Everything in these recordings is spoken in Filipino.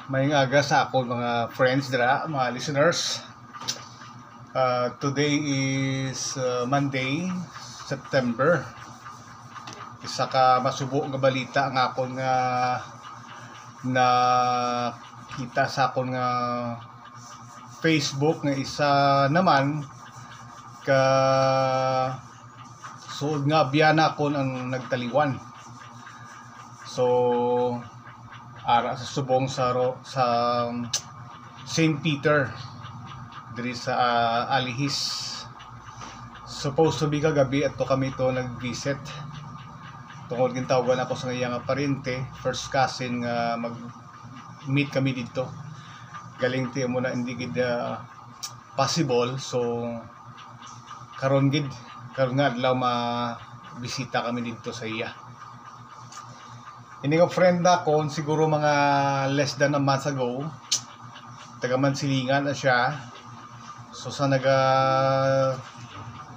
May aga sa ako mga friends dira, mga listeners. Today is Monday, September. Isa ka masubo nga balita nga akon nga na kita sa akon nga Facebook nga isa naman ka suod nga biyana akon ang nagtaliwan. So ara sa subong sa St. Peter diri sa Alihis. Supposed to be kagabi ato kami to nag-visit. Tungod gintawagan ako sa iyang parente, first cousin nga mag-meet kami dito. Galing ti mo na hindi gid possible, so karon nga adlaw bisita kami dito sa iya. Ini nga friend ako siguro mga less than a month ago, taga Mansilingan na siya. So sa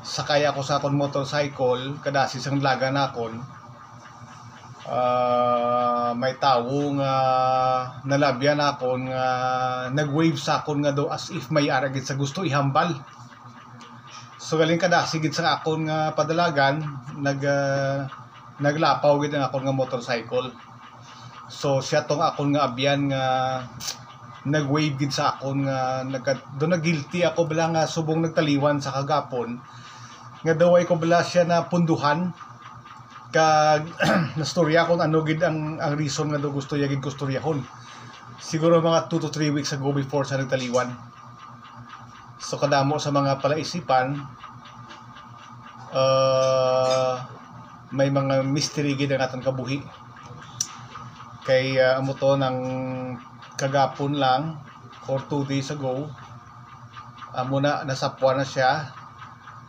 sakay ako sa akong motorcycle, kadasi sang laga na akon. May tawo nga nalabyan akon nga nag-wave sa akon nga do as if may aragid sa gusto ihambal. So galing kadasi gid sa akon nga padalagan, naglapaw gid ang akon nga motorcycle. So siya tong akon nga abyan nga nag-wave gid sa akon nga do na guilty ako bala nga subong nagtaliwan sa kagapon nga daway ko bala siya na punduhan kag nastorya kon ano gid ang reason nga do gusto ya gid kustoryahon. Siguro mga 2 to 3 weeks ago before sa nagtaliwan. So kadamo sa mga palaisipan, may mga mystery gid ang atong kabuhi. Kay amo to ng kagapon lang or 2 days ago, amo na nasapwan na siya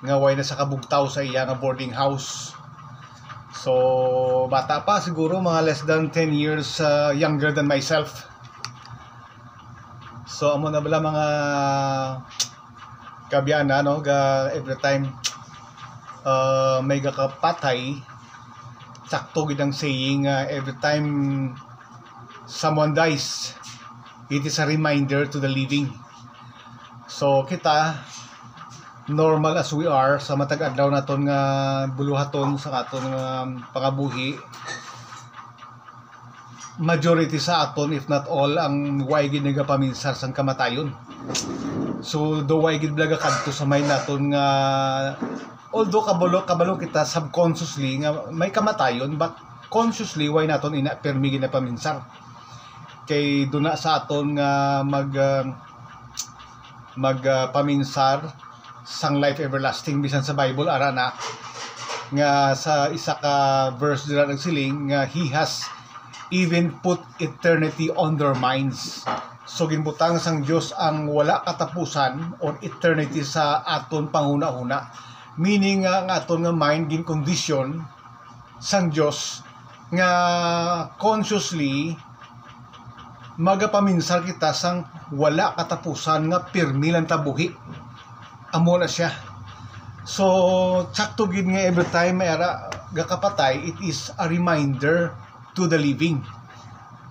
nga way na sa kabugtaw sa iya nga boarding house. So bata pa siguro, mga less than 10 years younger than myself. So amo na bala mga kabiyana, no, every time may gakapatay, sakto gid ang saying, every time someone dies, it is a reminder to the living. So kita, normal as we are sa matag adlaw naton nga buluhaton sa aton nga pangabuhi, majority sa aton if not all ang way gid nagapaminsar sang kamatayon. So do way gid blaga kadto sa may naton nga, although kabalo kita subconsciously nga may kamatayon, but consciously way naton permi gid na paminsar. Kay duna sa aton nga paminsar sang life everlasting, bisan sa Bible ara na nga sa isa ka verse dira nagsiling nga he has even put eternity on their minds. So ginbutang sang Dios ang wala katapusan or eternity sa aton panguna-una, meaning nga aton nga mind gin condition sang Dios nga consciously magapaminsar kita sang wala katapusan nga pirmi lang tabuhi. Amo na siya. So sakto gid nga every time may ara gakapatay, it is a reminder to the living.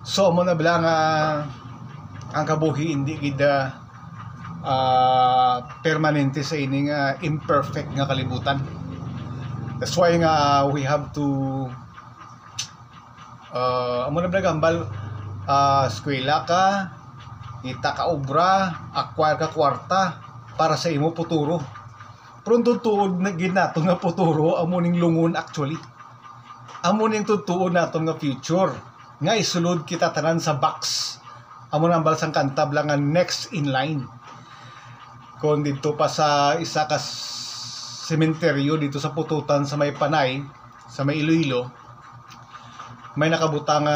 So amo na bala nga ang kabuhi hindi gid permanente sa ining imperfect nga kalibutan. That's why nga we have to amo na bala gambal, eskwela ka, kita ka obra, acquire ka kwarta para sa imo futuro. Pero tuod na gid nato nga futuro amo ning lungon actually. Amo ning tutuod nato nga future nga isulod kita tanan sa box. Amo nang balsang kanta bla nga next in line. Kung dito pa sa isa ka sementeryo dito sa Pututan sa may Panay, sa may Iloilo, may nakabutang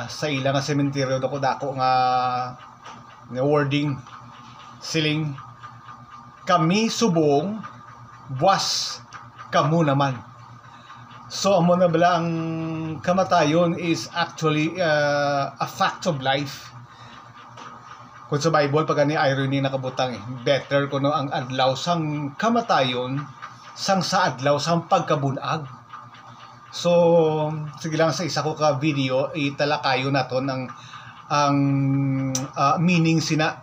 sa ila nga sementeryo dako nga wording siling, kami subong, buwas kamo naman. So amo na bala ang kamatayon is actually a fact of life. Kung sa Bible pag ani irony nakabutang better kuno ang adlaw sang kamatayon sang sa adlaw sang pagkabunag. So sige lang sa isa ko ka video italakayo naton ang ang meaning sina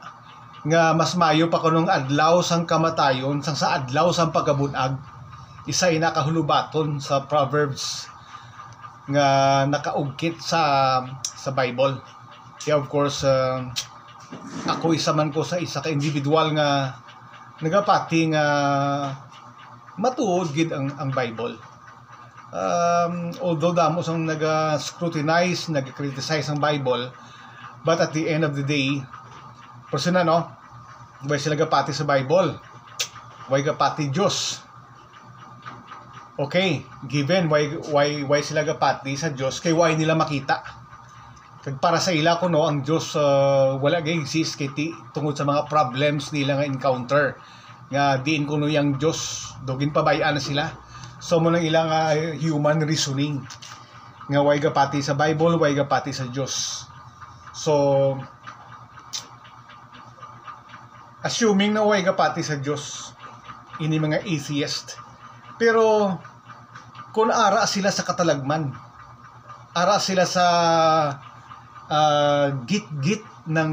nga mas mayo pa kunong adlaw sang kamatayon sang sa adlaw sang pagkabunag. Isa ina kahulubaton sa Proverbs nga nakaugkit sa Bible. Kaya of course ako isa man ko sa isa ka individual nga nagapati nga matuod gid ang Bible. Although damo sang naga-scrutinize, naga-criticize ang Bible, but at the end of the day, personal no, why sila gapati sa Bible? Why gapati Diyos? Okay, given why sila gapati sa Diyos, kay why nila makita? Kag para sa ila ko no, ang Diyos wala gay exist kay tungod sa mga problems nila nga encounter. Nga diin ko no yang Diyos, dogin pabayaan na sila. So mo nang ilang human reasoning nga why gapati sa Bible, why gapati sa Diyos. So assuming na why gapati sa Diyos ini mga atheist, pero kung ara sila sa katalagman, ara sila sa git-git ng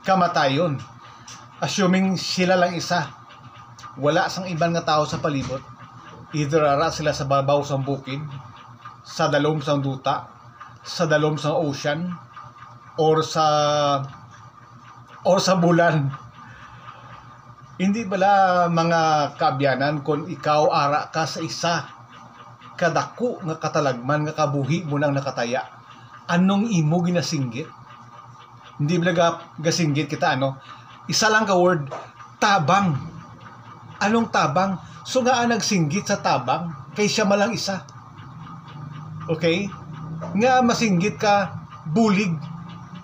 kamatayon, assuming sila lang isa, wala sang ibang nga tao sa palibot, either ara sila sa babaw sang bukid, sa dalom sang duta, sa dalom sang ocean, or sa bulan. Hindi bala mga kaabyanan kung ikaw ara ka sa isa kadako nga katalagman nga kabuhi mo nang nakataya, anong imo ginasinggit? Hindi bala gasinggit kita ano? Isa lang ka word, tabang. Anong tabang? So nga nagsinggit sa tabang kay siya malang isa. Okay? Nga masinggit ka bulig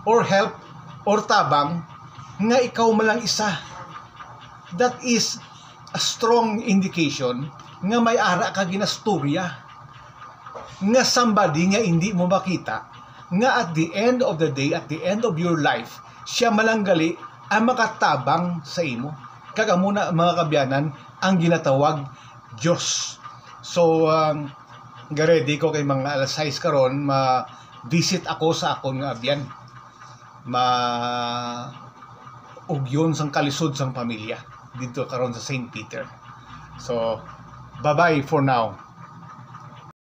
or help or tabang nga ikaw malang isa. That is a strong indication nga may ara ka ginastorya, nga somebody nga hindi mo makita, nga at the end of the day, at the end of your life, siya malanggali ang makatabang sa imo. Kagamuna mga kabyanan ang ginatawag Diyos. So garedi ko kay mga alas 6 karon ma-visit ako sa akon nga abyan, ugyon sang kalisod sang pamilya dito karon sa St. Peter. So bye-bye for now.